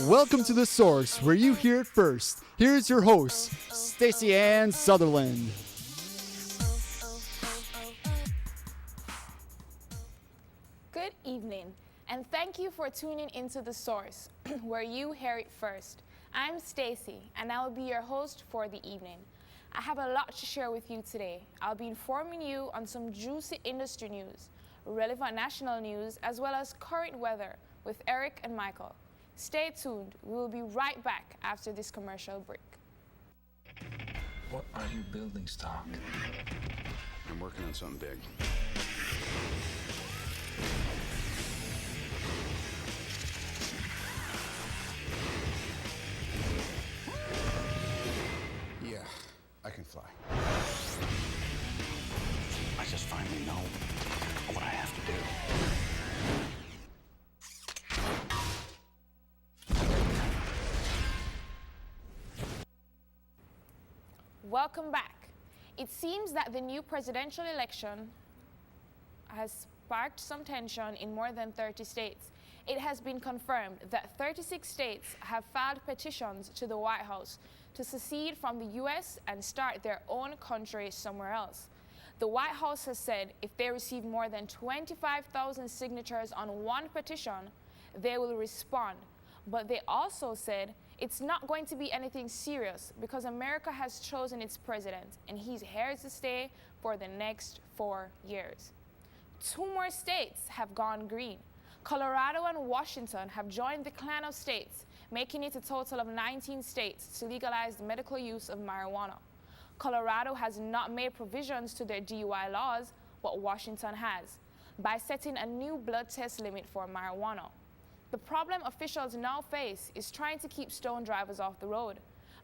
Welcome to The Source, where you hear it first. Here's your host, Stacey Ann Sutherland. Good evening, and thank you for tuning into The Source, where you hear it first. I'm Stacey, and I will be your host for the evening. I have a lot to share with you today. I'll be informing you on some juicy industry news, relevant national news, as well as current weather with Eric and Michael. Stay tuned. We will be right back after this commercial break. What are you building, Stark? I'm working on something big. Yeah, I can fly. I just finally know what I have to do. Welcome back. It seems that the new presidential election has sparked some tension in more than 30 states. It has been confirmed that 36 states have filed petitions to the White House to secede from the U.S. and start their own country somewhere else. The White House has said if they receive more than 25,000 signatures on one petition, they will respond. But they also said it's not going to be anything serious because America has chosen its president and he's here to stay for the next 4 years. 2 more states have gone green. Colorado and Washington have joined the clan of states, making it a total of 19 states to legalize the medical use of marijuana. Colorado has not made provisions to their DUI laws, but Washington has, by setting a new blood test limit for marijuana. The problem officials now face is trying to keep stone drivers off the road.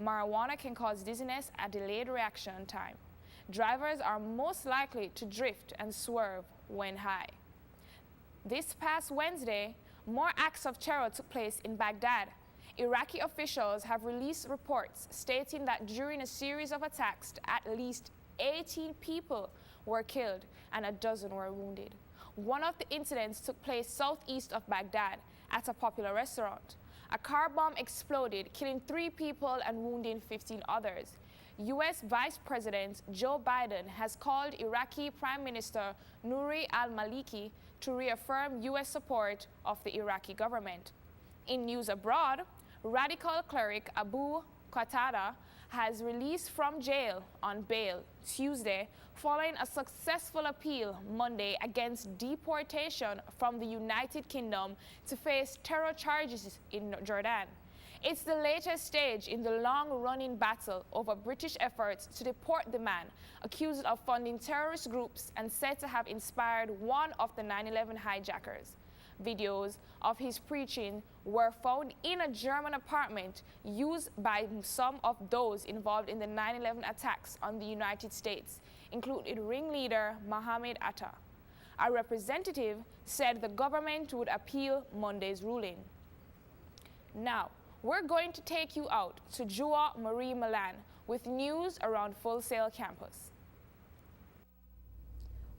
Marijuana can cause dizziness and delayed reaction time. Drivers are most likely to drift and swerve when high. This past Wednesday, more acts of terror took place in Baghdad. Iraqi officials have released reports stating that during a series of attacks, at least 18 people were killed and a dozen were wounded. One of the incidents took place southeast of Baghdad at a popular restaurant. A car bomb exploded, killing 3 people and wounding 15 others. U.S. Vice President Joe Biden has called Iraqi Prime Minister Nouri al-Maliki to reaffirm U.S. support of the Iraqi government. In news abroad, radical cleric Abu Qatada has released from jail on bail Tuesday following a successful appeal Monday against deportation from the United Kingdom to face terror charges in Jordan. It's the latest stage in the long-running battle over British efforts to deport the man, accused of funding terrorist groups and said to have inspired one of the 9/11 hijackers. Videos of his preaching were found in a German apartment used by some of those involved in the 9/11 attacks on the United States, including ringleader Mohammed Atta. A representative said the government would appeal Monday's ruling. Now, we're going to take you out to Jua Marie Milan with news around Full Sail campus.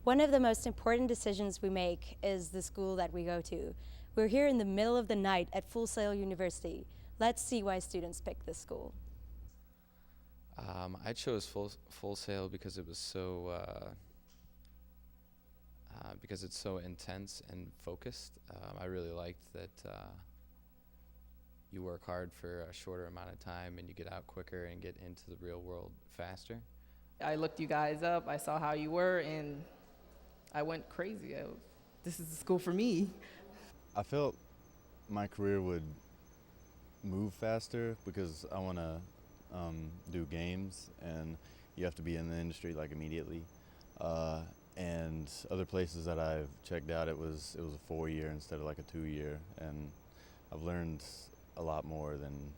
One of the most important decisions we make is the school that we go to. We're here in the middle of the night at Full Sail University. Let's see why students picked this school. I chose Full Sail because it was so because it's so intense and focused. I really liked that you work hard for a shorter amount of time and you get out quicker and get into the real world faster. I looked you guys up, I saw how you were, and I went crazy. This is the school for me. I felt my career would move faster because I want to do games, and you have to be in the industry like immediately. And other places that I've checked out, it was a 4-year instead of like a 2-year, and I've learned a lot more than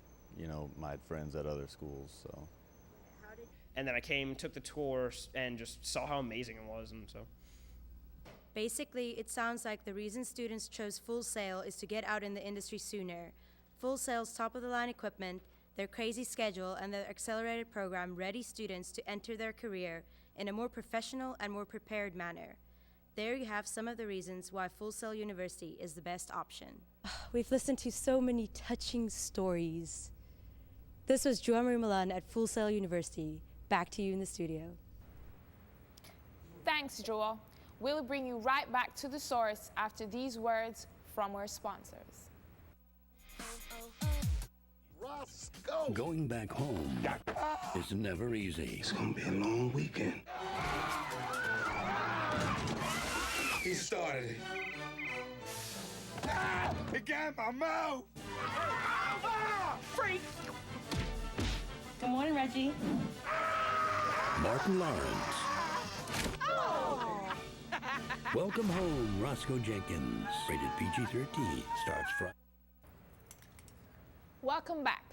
my friends at other schools. So. And then I came, took the tour, and just saw how amazing it was, and so. Basically, it sounds like the reason students chose Full Sail is to get out in the industry sooner. Full Sail's top-of-the-line equipment, their crazy schedule, and their accelerated program ready students to enter their career in a more professional and more prepared manner. There you have some of the reasons why Full Sail University is the best option. We've listened to so many touching stories. This was Joa Marie Milan at Full Sail University. Back to you in the studio. Thanks, Joa. We'll bring you right back to the source after these words from our sponsors. Roscoe! Going back home is never easy. It's gonna be a long weekend. He started it. He got my mouth! Freak! Good morning, Reggie. Martin Lawrence. Welcome home, Roscoe Jenkins. Rated PG-13. Starts Friday. Welcome back.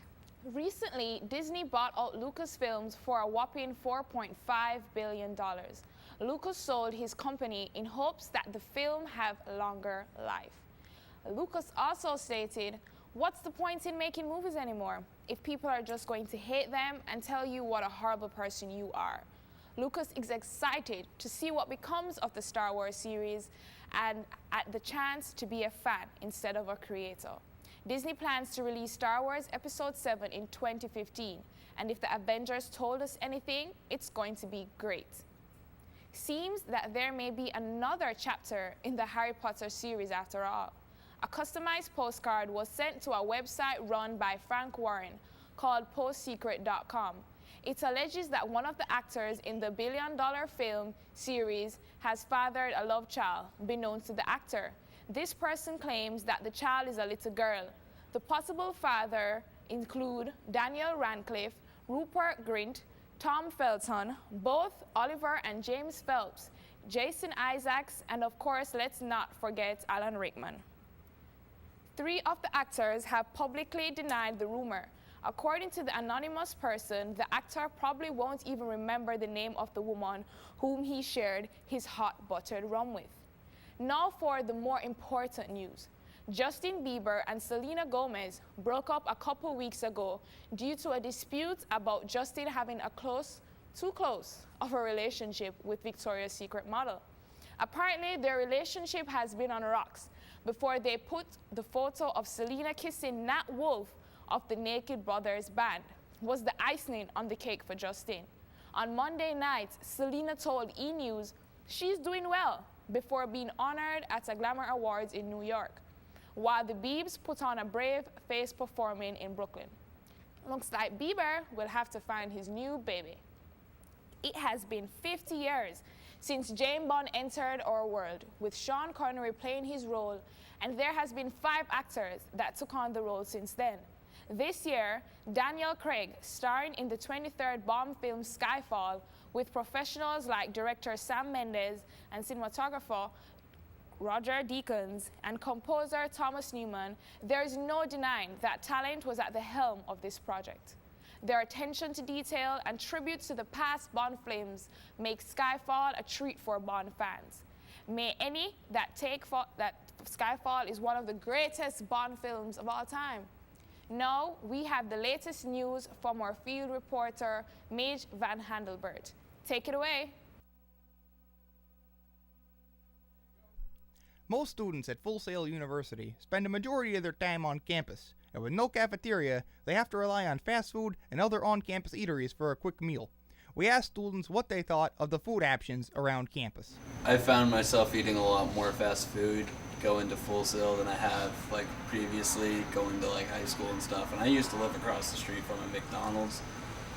Recently, Disney bought out Lucasfilms for a whopping $4.5 billion. Lucas sold his company in hopes that the film have longer life. Lucas also stated, "What's the point in making movies anymore if people are just going to hate them and tell you what a horrible person you are?" Lucas is excited to see what becomes of the Star Wars series and at the chance to be a fan instead of a creator. Disney plans to release Star Wars Episode 7 in 2015, and if the Avengers told us anything, it's going to be great. Seems that there may be another chapter in the Harry Potter series after all. A customized postcard was sent to a website run by Frank Warren called postsecret.com. It alleges that one of the actors in the billion-dollar film series has fathered a love child, beknown to the actor. This person claims that the child is a little girl. The possible father include Daniel Radcliffe, Rupert Grint, Tom Felton, both Oliver and James Phelps, Jason Isaacs, and of course, let's not forget Alan Rickman. 3 of the actors have publicly denied the rumor. According to the anonymous person, the actor probably won't even remember the name of the woman whom he shared his hot buttered rum with. Now for the more important news. Justin Bieber and Selena Gomez broke up a couple weeks ago due to a dispute about Justin having a too close of a relationship with Victoria's Secret model. Apparently, their relationship has been on rocks before they put the photo of Selena kissing Nat Wolff of the Naked Brothers band was the icing on the cake for Justin. On Monday night, Selena told E! News she's doing well before being honored at a Glamour Awards in New York, while the Biebs put on a brave face performing in Brooklyn. Looks like Bieber will have to find his new baby. It has been 50 years since James Bond entered our world, with Sean Connery playing his role, and there has been 5 actors that took on the role since then. This year, Daniel Craig, starring in the 23rd Bond film Skyfall, with professionals like director Sam Mendes and cinematographer Roger Deakins and composer Thomas Newman, there is no denying that talent was at the helm of this project. Their attention to detail and tributes to the past Bond films make Skyfall a treat for Bond fans. May any that Skyfall is one of the greatest Bond films of all time. Now, we have the latest news from our field reporter, Mage Van Handelbert. Take it away. Most students at Full Sail University spend a majority of their time on campus, and with no cafeteria, they have to rely on fast food and other on-campus eateries for a quick meal. We asked students what they thought of the food options around campus. I found myself eating a lot more fast food going to Full Sail than I have previously going to high school and stuff. And I used to live across the street from a McDonald's,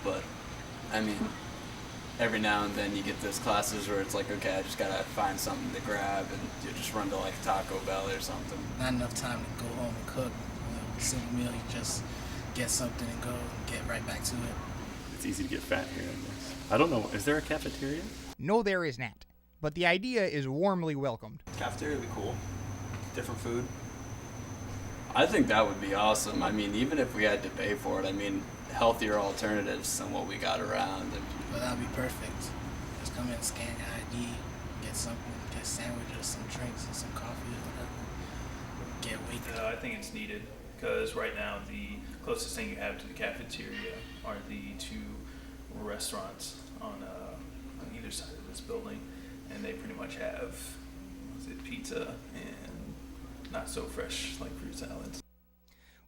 but I mean, every now and then you get those classes where it's okay, I just gotta find something to grab, and you just run to Taco Bell or something. Not enough time to go home and cook. Simple meal, you just get something and go and get right back to it. It's easy to get fat here, I guess. I don't know, is there a cafeteria? No, there is not, but the idea is warmly welcomed. Cafeteria would be cool. Different food. I think that would be awesome. I mean, even if we had to pay for it, healthier alternatives than what we got around. Well, that would be perfect. Just come in, scan your ID, get something, get sandwiches, some drinks, and some coffee or whatever. Get weight. I think it's needed, because right now the closest thing you have to the cafeteria are the 2 restaurants on either side of this building, and they pretty much have pizza and not so fresh like fruit salads.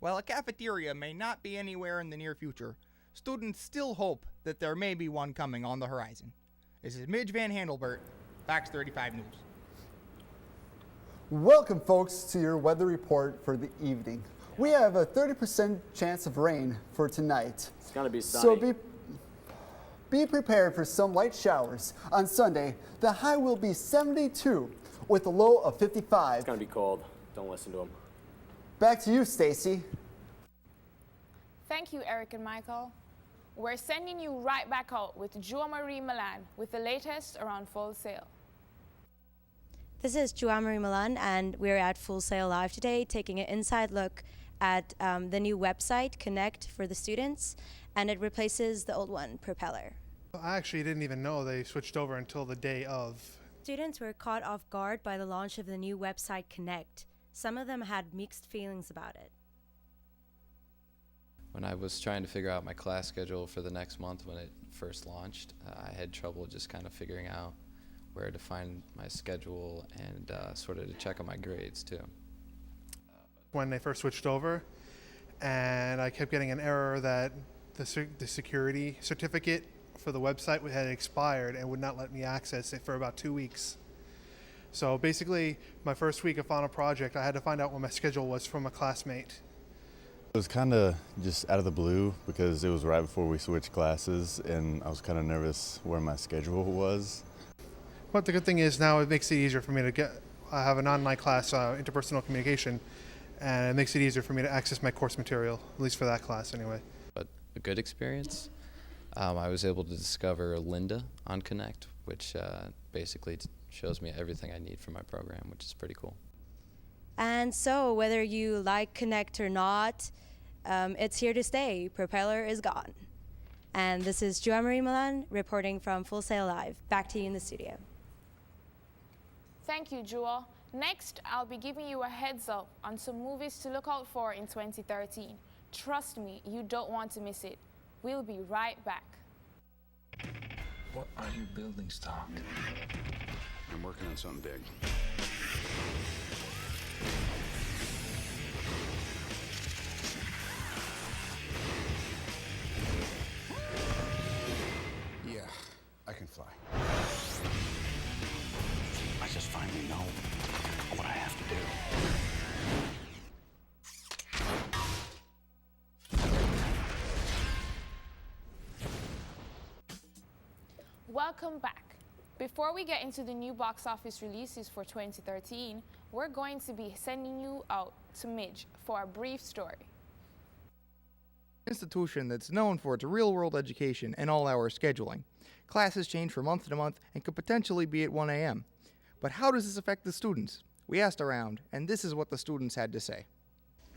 While a cafeteria may not be anywhere in the near future, students still hope that there may be one coming on the horizon. This is Midge Van Handelbert, Fox 35 News. Welcome, folks, to your weather report for the evening. We have a 30% chance of rain for tonight. It's gonna be sunny. So be prepared for some light showers. On Sunday, the high will be 72 with a low of 55. It's gonna be cold. Don't listen to him. Back to you, Stacy. Thank you, Eric and Michael. We're sending you right back out with Joa Marie Milan with the latest around Full Sail. This is Joa Marie Milan, and we're at Full Sail Live today, taking an inside look at the new website, Connect, for the students, and it replaces the old one, Propeller. I actually didn't even know they switched over until the day of. Students were caught off guard by the launch of the new website, Connect. Some of them had mixed feelings about it. When I was trying to figure out my class schedule for the next month when it first launched, I had trouble just kind of figuring out where to find my schedule and sort of to check on my grades too. When they first switched over, and I kept getting an error that the security certificate for the website had expired and would not let me access it for about 2 weeks. So basically, my first week of final project, I had to find out what my schedule was from a classmate. It was kind of just out of the blue because it was right before we switched classes, and I was kind of nervous where my schedule was. But the good thing is now it makes it easier for me to get. I have an online class, interpersonal communication, and it makes it easier for me to access my course material, at least for that class anyway. But a good experience. I was able to discover Linda on Connect, which basically shows me everything I need for my program, which is pretty cool. And so, whether you like Connect or not, it's here to stay. Propeller is gone. And this is Joa Marie Milan reporting from Full Sail Live. Back to you in the studio. Thank you, Joa. Next, I'll be giving you a heads up on some movies to look out for in 2013. Trust me, you don't want to miss it. We'll be right back. What are you building, Stark? I'm working on something big. Yeah, I can fly. I just finally know what I have to do. Welcome back. Before we get into the new box office releases for 2013, we're going to be sending you out to Midge for a brief story. Institution that's known for its real-world education and all-hour scheduling. Classes change from month to month and could potentially be at 1 a.m. But how does this affect the students? We asked around, and this is what the students had to say.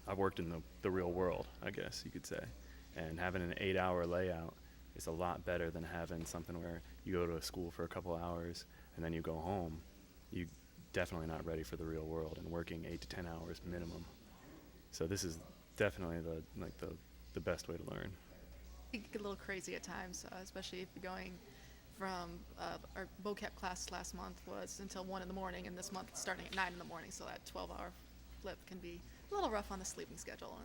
I've worked in the real world, I guess you could say, and having an 8-hour layout is a lot better than having something where you go to a school for a couple hours and then you go home. You're definitely not ready for the real world and working 8 to 10 hours minimum. So this is definitely the best way to learn. It can get a little crazy at times, especially if you're going from our vocab class last month was until 1 in the morning, and this month it's starting at 9 in the morning, so that 12-hour flip can be a little rough on the sleeping schedule.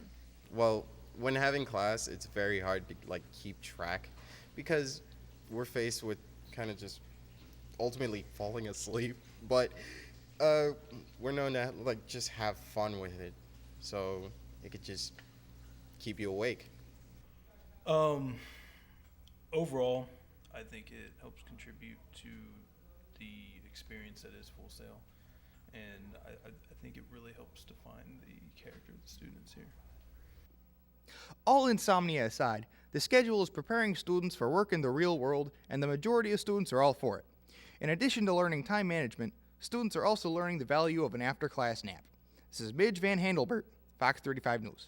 Well, when having class, it's very hard to keep track because we're faced with kind of just ultimately falling asleep, but we're known to just have fun with it, so it could just keep you awake. Overall, I think it helps contribute to the experience that is Full Sail, and I think it really helps define the character of the students here. All insomnia aside, the schedule is preparing students for work in the real world, and the majority of students are all for it. In addition to learning time management, students are also learning the value of an after-class nap. This is Midge Van Handelbert, Fox 35 News.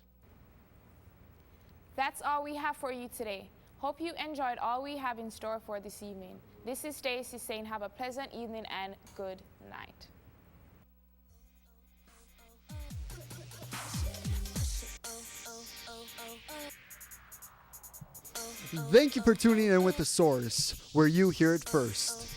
That's all we have for you today. Hope you enjoyed all we have in store for this evening. This is Stacy saying have a pleasant evening and good night. Thank you for tuning in with The Source, where you hear it first.